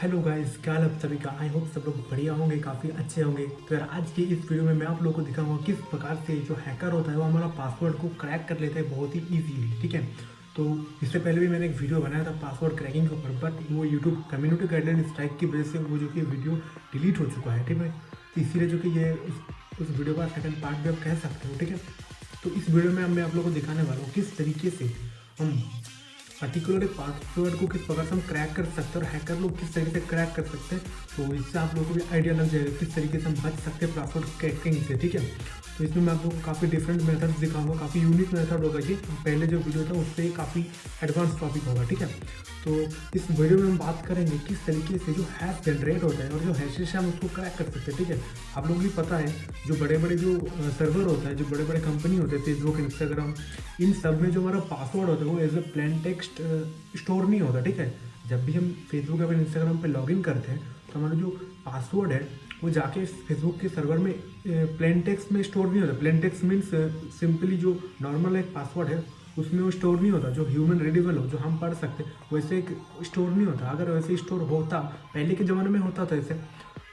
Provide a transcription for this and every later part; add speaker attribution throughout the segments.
Speaker 1: Hello guys, क्या हाल है आप सभी का। आई होप सब लोग बढ़िया होंगे, काफ़ी अच्छे होंगे। तो यार आज की इस वीडियो में मैं आप लोगों को दिखाऊंगा किस प्रकार से जो हैकर होता है वो हमारा पासवर्ड को क्रैक कर लेता है बहुत ही इजीली। ठीक है, तो इससे पहले भी मैंने एक वीडियो बनाया था पासवर्ड क्रैकिंग के ऊपर, बट वो यूट्यूब कम्युनिटी गाइडलाइन स्ट्राइक की वजह से वो जो कि वीडियो डिलीट हो चुका है। ठीक है, तो इसीलिए जो कि ये उस वीडियो का सेकंड पार्ट भी आप कह सकते हो। ठीक है, तो इस वीडियो में मैं आप लोगों को दिखाने वाला हूँ किस तरीके से हम पर्टिकुलर पासवर्ड को किस प्रकार से हम क्रैक कर सकते हैं और हैकर लोग किस तरीके से क्रैक कर सकते हैं। तो इससे आप लोगों को भी आइडिया लग जाएगा किस तरीके से हम बच सकते हैं पासवर्ड क्रैकिंग से। ठीक है, तो इसमें मैं आप लोगों को काफ़ी डिफरेंट मेथड्स दिखाऊंगा, काफ़ी यूनिक मेथड होगा ये। पहले जो वीडियो था उससे काफ़ी एडवांस टॉपिक होगा। ठीक है, तो इस वीडियो में हम बात करेंगे किस तरीके से जो हैश जनरेट होता है और जो हैशेस है हम उसको क्रैक कर सकते हैं। ठीक है, आप लोगों को भी पता है जो बड़े बड़े जो सर्वर होता है, जो बड़े बड़े कंपनी होते हैं, फेसबुक, इंस्टाग्राम, इन सब में जो हमारा पासवर्ड होता है वो as a plain text store नहीं होता। ठीक है, जब भी हम फेसबुक या फिर इंस्टाग्राम पे लॉगिन करते हैं तो हमारा जो पासवर्ड है वो जाके फेसबुक के सर्वर में प्लेन टेक्स्ट में स्टोर नहीं होता। प्लेन टेक्स्ट मीन्स सिंपली जो नॉर्मल एक पासवर्ड है उसमें वो स्टोर नहीं होता, जो ह्यूमन रीडेबल हो, जो हम पढ़ सकते, वैसे एक स्टोर नहीं होता। अगर वैसे स्टोर होता, पहले के ज़माने में होता था ऐसे,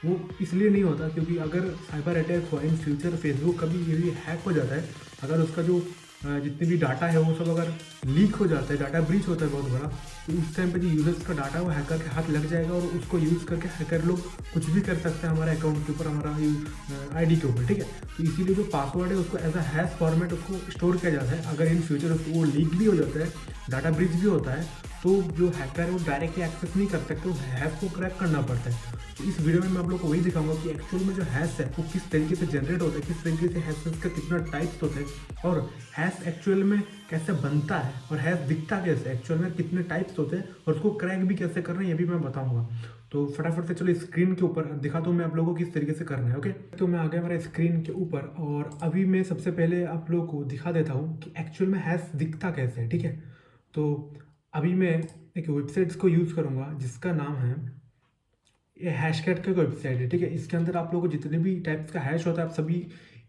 Speaker 1: वो इसलिए नहीं होता क्योंकि अगर साइबर अटैक हुआ इन फ्यूचर, फेसबुक कभी ये हैक हो जाता है, अगर उसका जो जितने भी डाटा है वो सब अगर लीक हो जाता है, डाटा ब्रीच होता है बहुत बड़ा, तो उस टाइम पे जो यूजर्स का डाटा है वो हैकर के हाथ लग जाएगा और उसको यूज़ करके हैकर लोग कुछ भी कर सकते हैं हमारे अकाउंट के ऊपर, हमारा आईडी के ऊपर। ठीक है, तो इसीलिए जो पासवर्ड है उसको एज अ हैश फॉर्मेट उसको स्टोर किया जाता है। अगर इन फ्यूचर उसको वो लीक भी हो जाता है, डाटा ब्रीच भी होता है, तो जो हैकर है वो डायरेक्टली एक्सेस नहीं कर सकते, वो हैश को क्रैक करना पड़ता है। तो इस वीडियो में मैं आप लोग को वही दिखाऊंगा कि एक्चुअल में जो हैश है वो किस तरीके से जनरेट होता है, किस तरीके से हैशेस का कितना टाइप्स होते हैं और हैश एक्चुअल में कैसे बनता है और हैश दिखता कैसे, एक्चुअल में कितने टाइप्स होते हैं और उसको क्रैक भी कैसे करना है ये भी मैं बताऊंगा। तो फटाफट से चलो स्क्रीन के ऊपर दिखाता हूँ मैं आप लोगों को किस तरीके से करना है। ओके, तो मैं आ गया हमारे स्क्रीन के ऊपर और अभी मैं सबसे पहले आप लोगों को दिखा देता हूँ कि एक्चुअल में हैश दिखता कैसे है। ठीक है, तो अभी मैं एक वेबसाइट्स को यूज़ करूँगा जिसका नाम है, ये हैशकैट का वेबसाइट है। ठीक है, इसके अंदर आप लोगों को जितने भी टाइप्स का हैश होता है आप सभी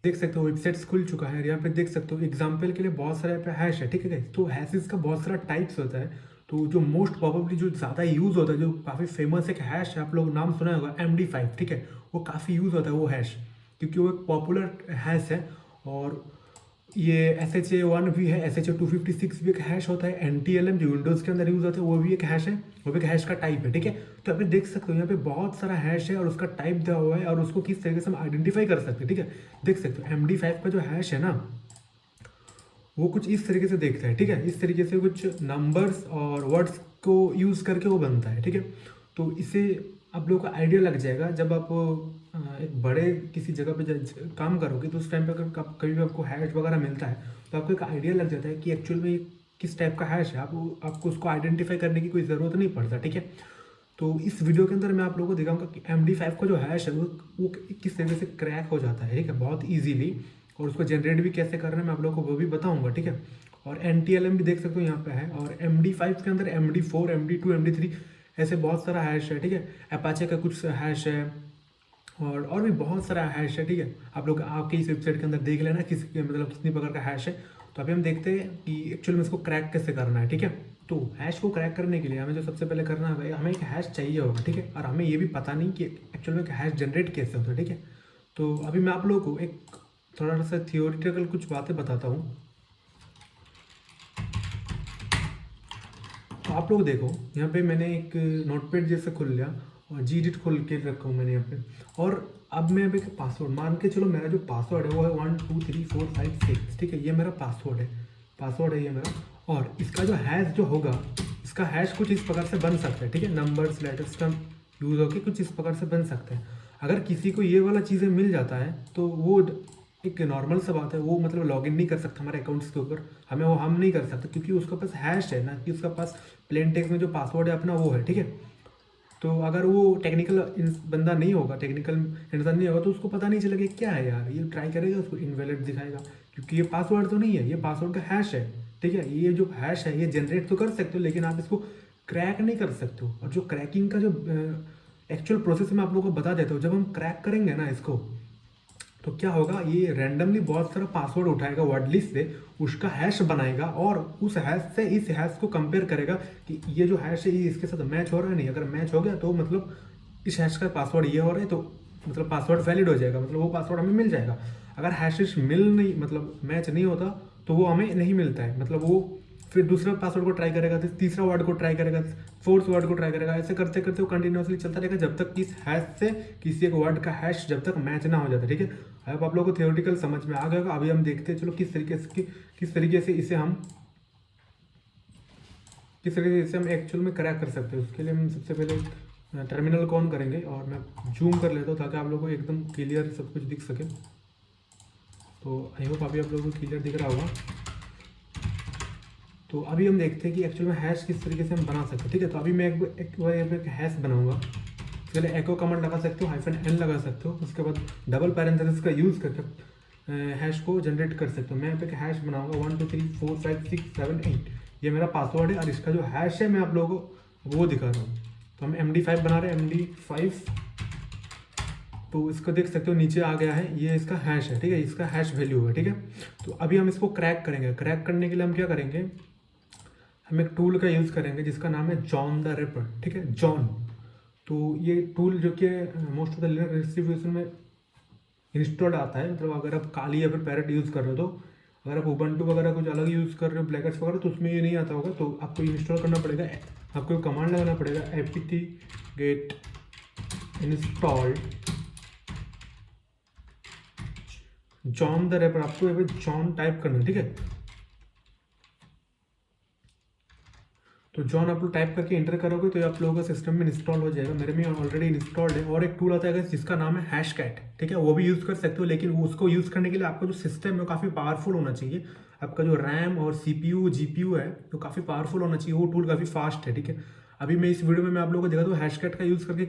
Speaker 1: देख सकते हो। वेबसाइट्स खुल चुका है, यहाँ पे देख सकते हो एग्जाम्पल के लिए बहुत सारे यहाँ पे हैश है। ठीक है, तो हैशेस का बहुत सारा टाइप्स होता है। तो जो मोस्ट प्रोबेबली जो ज़्यादा यूज़ होता है, जो काफ़ी फेमस एक हैश है, आप लोग नाम सुना होगा MD5। ठीक है, वो काफ़ी यूज़ होता है वो हैश, क्योंकि वो एक पॉपुलर हैश है। और ये SHA-1 भी है, SHA-256 भी एक हैश होता है, NTLM जो विंडोज़ के अंदर यूज़ होता है वो भी एक हैश है, वो भी एक हैश का टाइप है। ठीक है, तो यहाँ पे देख सकते हो यहाँ पे बहुत सारा हैश है और उसका टाइप दिया हुआ है और उसको किस तरीके से हम आइडेंटिफाई कर सकते हैं। ठीक है, देख सकते हो MD5 का जो हैश है ना वो कुछ इस तरीके से देखता है। ठीक है, इस तरीके से कुछ नंबर्स और वर्ड्स को यूज़ करके वो बनता है। ठीक है, तो इसे आप लोगों को आइडिया लग जाएगा जब आप एक बड़े किसी जगह पे काम करोगे तो उस टाइम पे अगर कभी भी आपको हैश वगैरह मिलता है तो आपको एक आइडिया लग जाता है कि एक्चुअल में ये किस टाइप का हैश है। आपको उसको आइडेंटिफाई करने की कोई ज़रूरत नहीं पड़ता। ठीक है, तो इस वीडियो के अंदर मैं आप लोगों को दिखाऊंगा कि MD5 का जो हैश है वो किस तरीके से क्रैक हो जाता है। ठीक है, बहुत ईजीली, और उसको जनरेट भी कैसे करना है मैं आप लोगों को वो भी बताऊंगा। ठीक है, और NTLM भी देख सकते हो यहाँ पे है, और MD5 के अंदर MD4, MD2, MD3 ऐसे बहुत सारा हैश है। ठीक है, अपाचे का कुछ हैश है और भी बहुत सारा हैश है। ठीक है, आप लोग आपके इस वेबसाइट के अंदर देख लेना मतलब कितनी प्रकार का हैश है। तो अभी हम देखते हैं कि एक्चुअल में इसको क्रैक कैसे करना है। ठीक है, तो हैश को क्रैक करने के लिए हमें जो सबसे पहले करना है हमें एक हैश चाहिए होगा। ठीक है, और हमें ये भी पता नहीं कि एक्चुअल में हैश जनरेट कैसे होता है। ठीक है, तो अभी मैं आप लोगों को एक थोड़ा सा थियोरिटिकल कुछ बातें बताता हूँ। तो आप लोग देखो यहाँ पे मैंने एक नोटपैड जैसे खोल लिया और Git खोल के रखा हूँ मैंने यहाँ पे, और अब मैं अभी पासवर्ड मान के चलो, मेरा जो पासवर्ड है वो है 1 2 3 4 5 6। ठीक है, ये मेरा पासवर्ड है ये मेरा। और इसका जो हैश जो होगा, इसका हैश कुछ इस प्रकार से बन सकता है। ठीक है, नंबर्स लेटर्स का यूज़ होकर कुछ इस प्रकार से बन सकता है। अगर किसी को ये वाला चीज़ें मिल जाता है तो वो एक नॉर्मल सा बात है, वो मतलब लॉगिन नहीं कर सकता हमारे अकाउंट्स के ऊपर, हम नहीं कर सकते क्योंकि उसके पास हैश है ना, कि उसके पास प्लेन टेक्स्ट में जो पासवर्ड है अपना वो है। ठीक है, तो अगर वो टेक्निकल बंदा नहीं होगा, टेक्निकल इंसान नहीं होगा, तो उसको पता नहीं चलेगा क्या है यार, ये ट्राई करेगा उसको इनवैलिड दिखाएगा क्योंकि ये पासवर्ड तो नहीं है, ये पासवर्ड का हैश है। ठीक है, ये जो हैश है ये जनरेट तो कर सकते हो लेकिन आप इसको क्रैक नहीं कर सकते हो। और जो क्रैकिंग का जो एक्चुअल प्रोसेस मैं आप लोगों को बता देता हूँ, जब हम क्रैक करेंगे ना इसको, तो क्या होगा, ये रैंडमली बहुत सारा पासवर्ड उठाएगा वर्ड लिस्ट से, उसका हैश बनाएगा और उस हैश से इस हैश को कंपेयर करेगा कि ये जो हैश है ये इसके साथ मैच हो रहा है नहीं। अगर मैच हो गया तो मतलब इस हैश का पासवर्ड ये हो रहा है, तो मतलब पासवर्ड वैलिड हो जाएगा, मतलब वो पासवर्ड हमें मिल जाएगा। अगर हैशेस मिल नहीं मतलब मैच नहीं होता तो वो हमें नहीं मिलता है, मतलब वो फिर दूसरा पासवर्ड को ट्राई करेगा, तो तीसरा वर्ड को ट्राई करेगा, फोर्थ वर्ड को ट्राई करेगा, ऐसे करते करते वो कंटिन्यूसली चलता रहेगा जब तक इस हैश से किसी एक वर्ड का हैश जब तक मैच ना हो जाता। ठीक है, अब आप लोगों को थियोरेटिकल समझ में आ गया होगा। अभी हम देखते हैं चलो किस तरीके से इसे हम एक्चुअल में क्रैक कर सकते हैं। उसके लिए हम सबसे पहले टर्मिनल को ऑन करेंगे और मैं जूम कर लेता हूँ ताकि आप लोगों को एकदम क्लियर सब कुछ दिख सके। तो आई होप अभी आप लोगों को क्लियर दिख रहा होगा। तो अभी हम देखते हैं कि एक्चुअल में हैश किस तरीके से हम बना सकते हैं। ठीक है, तो अभी मैं एक हैश बनाऊंगा। उसके लिए एको कमांड लगा सकते हो, -n लगा सकते हो, उसके बाद डबल पैरेंथेसिस का यूज़ करके हैश को जनरेट कर सकते हो। मैं यहाँ पे एक हैश बनाऊंगा 1 2 3 4 5 6 7 8, ये मेरा पासवर्ड है और इसका जो हैश है मैं आप लोगों को वो दिखा रहा हूँ। तो हम MD5 बना रहे हैं, MD5। तो इसको देख सकते हो नीचे आ गया है, ये इसका हैश है। ठीक है, इसका हैश वैल्यू है। ठीक है, तो अभी हम इसको क्रैक करेंगे। क्रैक करने के लिए हम क्या करेंगे, हम एक टूल का यूज़ करेंगे जिसका नाम है जॉन द रिपर। ठीक है, जॉन। तो ये टूल जो कि most of the Linux distribution में इंस्टॉल्ड आता है, मतलब अगर आप काली या फिर पैरेट यूज़ कर रहे हो, तो अगर आप उबंटू वगैरह कुछ अलग यूज़ कर रहे हो, ब्लैकर्स वगैरह, तो उसमें ये नहीं आता होगा। तो आपको इंस्टॉल करना पड़ेगा, आपको कमांड लगाना पड़ेगा apt get installed John the ripper. आपको यहाँ पे जॉन टाइप करना है। ठीक है, तो जॉन आप लोग टाइप करके इंटर करोगे तो ये आप लोगों का सिस्टम में इंस्टॉल हो जाएगा। मेरे में ऑलरेडी इंस्टॉल्ड है। और एक टूल आता है जिसका नाम है हैशकैट। ठीक है, वो भी यूज़ कर सकते हो, लेकिन उसको यूज़ करने के लिए आपका जो सिस्टम है काफ़ी पावरफुल होना चाहिए। आपका जो रैम और CPU GPU है तो काफ़ी पावरफुल होना चाहिए। वो टूल काफ़ी फास्ट है। ठीक है, अभी मैं इस वीडियो में मैं आप लोगों को दिखा दूँ हैशकैट का यूज़ करके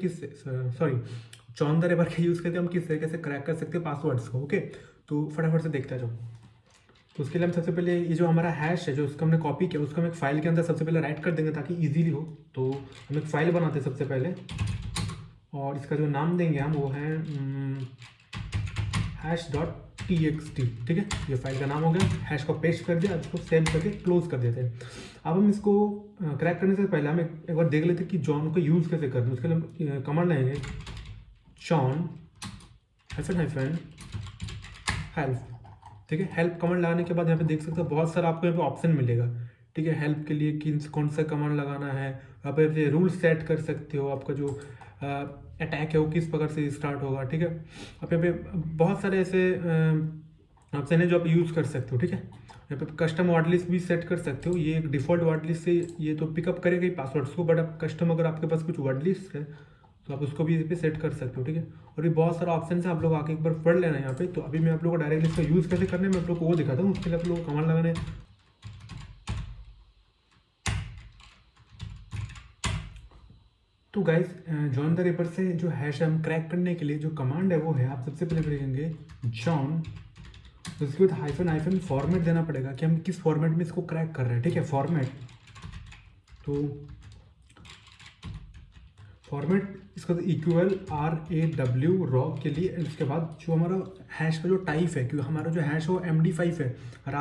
Speaker 1: जॉन द रिपर का यूज़ करके हम किस तरीके से क्रैक कर सकते हैं पासवर्ड्स को। ओके, तो फटाफट से देखते जाओ। तो उसके लिए हम सबसे पहले ये जो हमारा हैश है जो उसका हमने कॉपी किया उसको हम एक फाइल के अंदर सबसे पहले राइट कर देंगे ताकि इजीली हो। तो हम एक फाइल बनाते हैं सबसे पहले और इसका जो नाम देंगे हम वो है hash.txt। ठीक है, ये फाइल का नाम हो गया। हैश को पेस्ट कर दिया, इसको सेव करके क्लोज कर देते हैं। अब हम इसको क्रैक करने से पहले हम एक बार देख लेते हैं कि जॉन को यूज़ कैसे करते हैं। उसके लिए हम कमांड लेंगे जॉन -हेल्प। ठीक है, हेल्प कमांड लगाने के बाद यहाँ पे देख सकते हो बहुत सारा आपको यहाँ पे ऑप्शन मिलेगा। ठीक है, हेल्प के लिए कौन सा कमांड लगाना है, आप यहाँ रूल सेट कर सकते हो, आपका जो अटैक है वो किस प्रकार से स्टार्ट होगा। ठीक है, आप यहाँ पे बहुत सारे ऐसे ऑप्शन है जो आप यूज़ कर सकते हो। ठीक है, यहाँ पे कस्टम वर्ड लिस्ट भी सेट कर सकते हो। ये एक डिफ़ॉल्ट वर्ड लिस्ट से ये तो पिकअप करेगा ही पासवर्ड्स को, बट आप कस्टम अगर आपके पास कुछ वर्ड लिस्ट है तो आप उसको भी इस पर सेट कर सकते हो। ठीक है, और भी बहुत सारा ऑप्शन है, आप लोग आके एक बार पढ़ लेना यहाँ पे। तो अभी मैं आप लोगों को डायरेक्टली इसका यूज़ कैसे करने में आप लोग को वो दिखाता हूँ। उसके लिए आप लोग को कमांड लगाने। तो गाइस जॉन द रिपर से जो हैश हम क्रैक करने के लिए जो कमांड है वो है, आप सबसे पहले लिखेंगे जॉन, उसके बाद हाइफन फॉर्मेट देना पड़ेगा कि हम किस फॉर्मेट में इसको क्रैक कर रहे हैं। ठीक है, फॉर्मेट, तो फॉर्मेट इसका EQL रॉ के लिए। उसके बाद जो हमारा हैश का जो टाइप है, क्योंकि हमारा जो हैश है वो MD5 है, और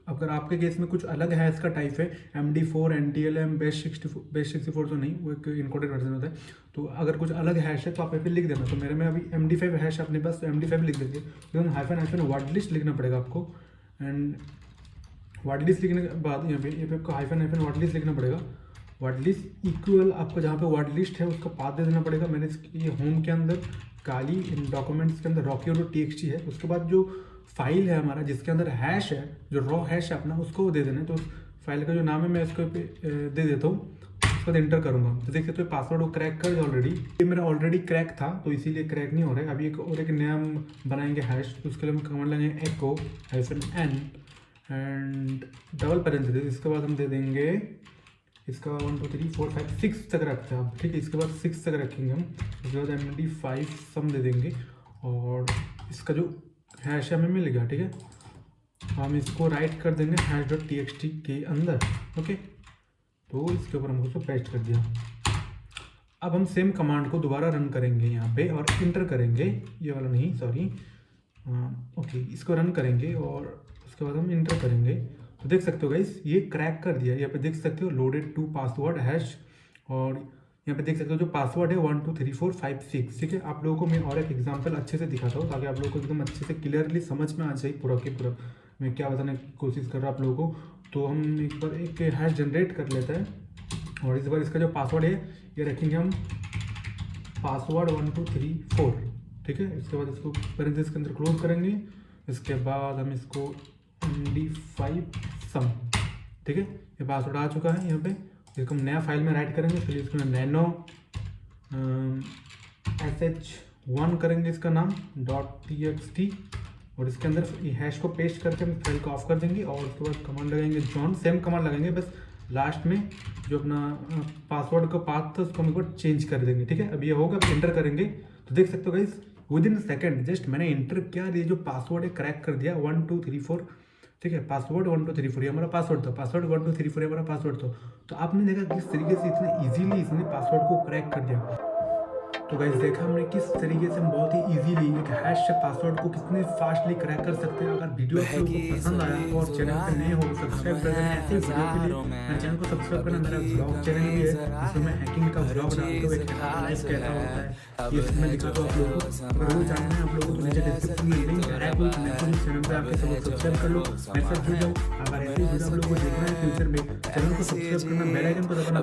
Speaker 1: अगर आपके केस में कुछ अलग हैश का टाइप है MD4 NTLM बेस 64 तो नहीं, वो एक इनकोडेड वर्जन होता है। तो अगर कुछ अलग हैश है तो आप यहाँ पे लिख देना। तो मेरे में अभी MD5 हैश अपने पास, तो MD5 लिख देंगे। तो हाइफन वर्ड लिस्ट लिखना पड़ेगा आपको, एंड वर्ड लिस्ट लिखने के बाद यहाँ पे आपको हाइफन वर्ड लिस्ट लिखना पड़ेगा। वर्ड लिस्ट इक्वल आपको जहाँ पे वर्ड लिस्ट है उसका पाथ दे देना पड़ेगा। मैंने ये होम के अंदर काली इन डॉक्यूमेंट्स के अंदर rocky.txt है। उसके बाद जो फाइल है हमारा जिसके अंदर हैश है, जो रॉ हैश है अपना, उसको दे देना है। तो उस फाइल का जो नाम है मैं इसको पे दे देता हूँ, उसके बाद इंटर करूँगा। तो देख सकते हो पासवर्ड वो क्रैक कर दिया ऑलरेडी। ये मेरा ऑलरेडी क्रैक था तो इसीलिए क्रैक नहीं हो रहा है। अभी एक नया हम बनाएंगे हैश, तो उसके लिए हम कमांड लेंगे echo -n and double parenthesis. इसके बाद हम दे देंगे इसका 1 2 3 4 5 6 तक रखते हैं आप। ठीक है, इसके बाद 6 तक रखेंगे हम। उसके बाद MD5 सम दे देंगे और इसका जो हैश हमें मिल गया। ठीक है, हम इसको राइट कर देंगे hash.txt के अंदर। ओके, तो इसके ऊपर हमको उसको पेस्ट कर दिया। अब हम सेम कमांड को दोबारा रन करेंगे यहाँ पे और इंटर करेंगे, ये वाला नहीं सॉरी, ओके इसको रन करेंगे और उसके बाद हम इंटर करेंगे। तो देख सकते हो गाइस ये क्रैक कर दिया। यहाँ पे देख सकते हो लोडेड टू पासवर्ड हैश, और यहाँ पे देख सकते हो जो पासवर्ड है 1 2 3 4 5 6। ठीक है, आप लोगों को मैं और एक एग्जांपल अच्छे से दिखाता हूँ ताकि आप लोगों को एकदम अच्छे से क्लियरली समझ में आ जाए पूरा के पूरा मैं क्या बताने की कोशिश कर रहा हूँ आप लोगों को। तो हम एक बार एक हैश जनरेट कर लेते हैं और इस बार इसका जो पासवर्ड है ये रखेंगे हम पासवर्ड 1 2 3 4। ठीक है, इसके बाद इसको पैरेंथेसिस के अंदर क्लोज करेंगे। इसके बाद हम इसको MD5 सम, ठीक है ये पासवर्ड आ चुका है। यहाँ पे इसको हम नया फाइल में राइट करेंगे, फिर इसमें नैनो sh1 करेंगे इसका नाम .txt, और इसके अंदर ये हैश को पेस्ट करके हम फाइल को ऑफ कर देंगे और उसके बाद कमांड लगाएंगे जॉन, सेम कमांड लगाएंगे, बस लास्ट में जो अपना पासवर्ड का पाथ था उसको हम एक बार चेंज कर देंगे। ठीक है, अब ये होगा, अब इंटर करेंगे तो देख सकते हो guys with in second just मैंने इंटर किया, ये जो पासवर्ड है क्रैक कर दिया 1 2 3 4। ठीक है, पासवर्ड 1 2 3 4 ये हमारा पासवर्ड था, पासवर्ड 1 2 3 4 ये हमारा पासवर्ड था। तो आपने देखा किस तरीके से इतने इजीली इसने पासवर्ड को क्रैक कर दिया। तो गाइस देखा हमने किस तरीके से हम बहुत ही इजीली एक हैश से पासवर्ड को कितने फास्टली क्रैक कर सकते हैं। अगर वीडियो आप लोगों को पसंद आया और चैनल पे नए हो तो सब्सक्राइब कर देना ऐसे वीडियो के लिए। मेरे चैनल को सब्सक्राइब करना, मेरा ब्लॉग चैनल भी है जिसमें मैं हैकिंग का ब्लॉग डालता हूँ, एक लाइफ कैसा होता है ये मैं दिखाता हूँ आप लोगों को। अगर वो जानना है आप लोगों को नीचे डिस्क्रिप्शन में लिंक है, कोई चैनल पे आके सब सब्सक्राइब कर लो, मेरे साथ जुड़ जाओ। अगर ऐसे वीडियो आप लोगों को देखना है फ्यूचर में, चैनल को सब्सक्राइब करना, बेल आइकन को दबाना।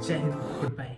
Speaker 1: जय हिंद, गुड बाय।